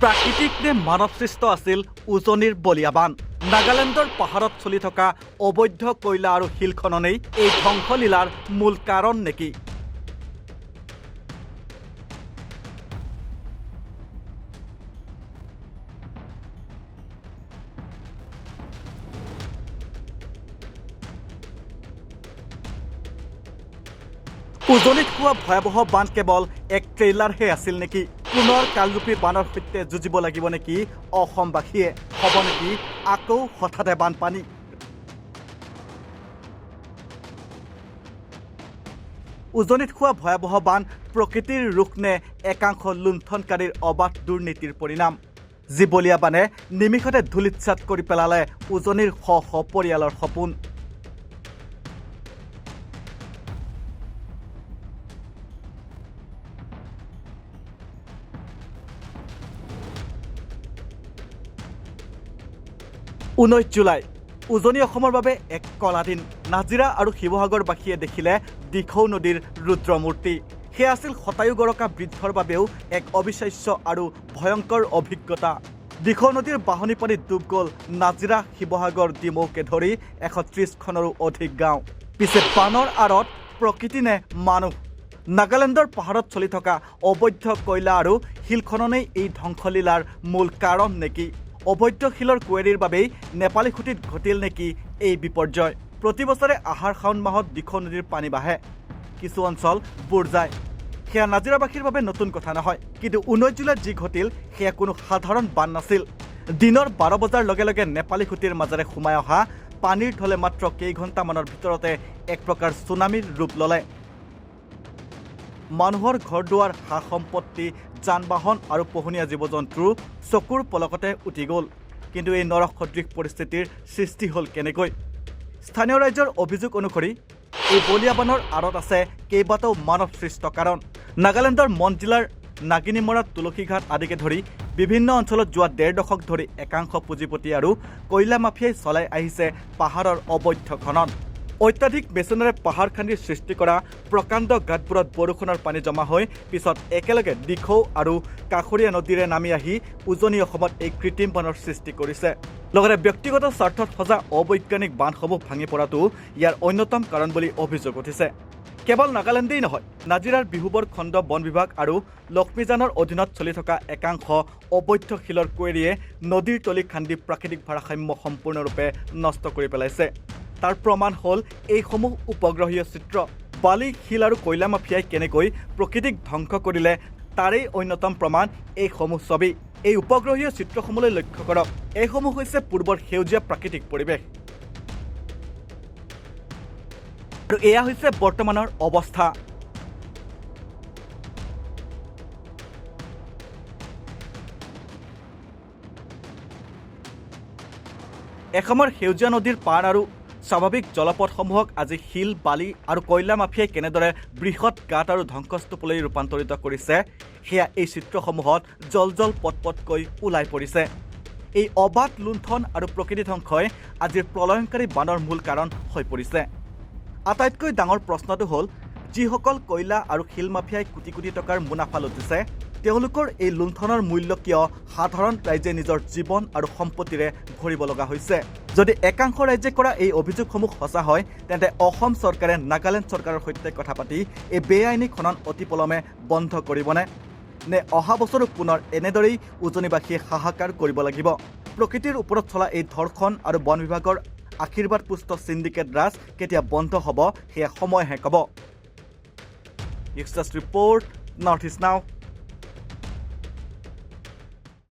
প্ৰাকৃতিক নে মানৱসৃষ্ট আছিল উজনিৰ বলিয়াবান। নাগালেণ্ডৰ পাহাৰত চলি থকা অবৈধ কয়লা আৰু শিল খননেই এই ধ্বংসলীলাৰ মূল কাৰণ নেকি? উজনিত হোৱা ভয়াৱহ বান কেৱল এক ট্ৰেইলাৰহে আছিল নেকি? পুনৰ কালৰূপী বানৰ সৈতে যুঁজিব লাগিব নেকি অসমবাসীয়ে? হ'ব নেকি আকৌ হঠাতে বানপানী? উজনিত হোৱা ভয়াৱহ বান প্ৰকৃতিৰ ৰোষ নে একাংশ লুণ্ঠনকাৰীৰ অবাধ দুৰ্নীতিৰ পৰিণাম? যি বলিয়াবানে নিমিষতে ধূলিচ্ছাত কৰি পেলালে উজনিৰ শ শ পৰিয়ালৰ সপোন। ঊনৈছ জুলাই উজনি অসমৰ বাবে এক কলা দিন। নাজিৰা আৰু শিৱসাগৰবাসীয়ে দেখিলে দিখৌ নদীৰ ৰুদ্ৰমূৰ্তি। সেয়া আছিল শতায়ু গৰকা বৃদ্ধৰ বাবেও এক অবিশ্বাস্য আৰু ভয়ংকৰ অভিজ্ঞতা। দিখৌ নদীৰ বাঢ়নী পানীত ডুব গ'ল নাজিৰা, শিৱসাগৰ, ডিমৌকে ধৰি 130খনৰো অধিক গাঁও। পিছে বানৰ আঁৰত প্ৰকৃতি নে মানুহ? নাগালেণ্ডৰ পাহাৰত চলি থকা অবৈধ কয়লা আৰু শিল খননেই এই ধ্বংসলীলাৰ মূল কাৰণ নেকি? অবৈধ শিলৰ কুঁৱেৰীৰ বাবেই নেপালী খুঁটিত ঘটিল নেকি এই বিপৰ্যয়? প্ৰতি বছৰে আহাৰ শাওণ মাহত দিখৌ নদীৰ পানী বাঢ়ে, কিছু অঞ্চল বুৰ যায়। সেয়া নাজিৰাবাসীৰ বাবে নতুন কথা নহয়, কিন্তু 19 জুলাইত যি ঘটিল সেয়া কোনো সাধাৰণ বান নাছিল। দিনৰ 12 বজাৰ লগে লগে নেপালী খুঁটিৰ মাজেৰে সোমাই অহা পানীৰ ঢলে মাত্ৰ কেইঘণ্টামানৰ ভিতৰতে এক প্ৰকাৰ ছুনামিৰ ৰূপ ল'লে। মানুহৰ ঘৰ দুৱাৰ, সা সম্পত্তি, যান বাহন আৰু পোহনীয়া জীৱ জন্তু চকুৰ পলকতে উটি গ'ল। কিন্তু এই নৰসদৃশ পৰিস্থিতিৰ সৃষ্টি হ'ল কেনেকৈ? স্থানীয় ৰাইজৰ অভিযোগ অনুসৰি এই বলিয়াবানৰ আঁৰত আছে কেইবাটাও মানৱসৃষ্ট কাৰণ। নাগালেণ্ডৰ মন জিলাৰ নাগিনীমৰা, তুলসীঘাট আদিকে ধৰি বিভিন্ন অঞ্চলত যোৱা 1.5 দশক ধৰি একাংশ পুঁজিপতি আৰু কয়লা মাফিয়াই চলাই আহিছে পাহাৰৰ অবৈধ খনন। অত্যাধিক মেচিনেৰে পাহাৰ খান্দি সৃষ্টি কৰা প্ৰকাণ্ড গাঁতবোৰত বৰষুণৰ পানী জমা হৈ পিছত একেলগে দিখৌ আৰু কাষৰীয়া নদীৰে নামি আহি উজনি অসমত এই কৃত্ৰিম বানৰ সৃষ্টি কৰিছে। লগতে ব্যক্তিগত স্বাৰ্থত সজা অবৈজ্ঞানিক বান্ধসমূহ ভাঙি পৰাটো ইয়াৰ অন্যতম কাৰণ বুলি অভিযোগ উঠিছে। কেৱল নাগালেণ্ডেই নহয়, নাজিৰাৰ বিহুবৰ খণ্ড বন বিভাগ আৰু লক্ষ্মীজানৰ অধীনত চলি থকা একাংশ অবৈধ শিলৰ কুঁৱেৰীয়ে নদীৰ তলি খান্দি প্ৰাকৃতিক ভাৰসাম্য সম্পূৰ্ণৰূপে নষ্ট কৰি পেলাইছে। তাৰ প্ৰমাণ হ'ল এইসমূহ উপগ্ৰহীয় চিত্ৰ। বালি, শিল আৰু কয়লা মাফিয়াই কেনেকৈ প্ৰকৃতিক ধ্বংস কৰিলে তাৰেই অন্যতম প্ৰমাণ এইসমূহ ছবি। এই উপগ্ৰহীয় চিত্ৰসমূহলৈ লক্ষ্য কৰক। এইসমূহ হৈছে পূৰ্বৰ সেউজীয়া প্ৰাকৃতিক পৰিৱেশ, আৰু এয়া হৈছে বৰ্তমানৰ অৱস্থা। এসময়ৰ সেউজীয়া নদীৰ পাৰ আৰু স্বাভাৱিক জলপথসমূহক আজি শিল, বালি আৰু কয়লা মাফিয়াই কেনেদৰে বৃহৎ গাঁত আৰু ধ্বংসস্তূপলৈ ৰূপান্তৰিত কৰিছে সেয়া এই চিত্ৰসমূহত জল পটকৈ ওলাই পৰিছে। এই অবাধ লুণ্ঠন আৰু প্ৰকৃতি ধ্বংসই আজিৰ প্ৰলয়ংকাৰী বানৰ মূল কাৰণ হৈ পৰিছে। আটাইতকৈ ডাঙৰ প্ৰশ্নটো হ'ল, যিসকল কয়লা আৰু শিল মাফিয়াই কোটি কোটি টকাৰ মুনাফা লুটিছে, তেওঁলোকৰ এই লুণ্ঠনৰ মূল্য কিয় সাধাৰণ ৰাইজে নিজৰ জীৱন আৰু সম্পত্তিৰে ভৰিব লগা হৈছে? যদি একাংশ ৰাইজে কৰা এই অভিযোগসমূহ সঁচা হয়, তেন্তে অসম চৰকাৰে নাগালেণ্ড চৰকাৰৰ সৈতে কথা পাতি এই বেআইনী খনন অতি পলমে বন্ধ কৰিবনে? নে অহা বছৰো পুনৰ এনেদৰেই উজনিবাসীয়ে হাহাকাৰ কৰিব লাগিব? প্ৰকৃতিৰ ওপৰত চলা এই ধৰ্ষণ আৰু বন বিভাগৰ আশীৰ্বাদপুষ্ট চিণ্ডিকেট ৰাজ কেতিয়া বন্ধ হ'ব সেয়া সময়হে ক'ব। ৰিপৰ্ট, নৰ্থ ইষ্ট নাও।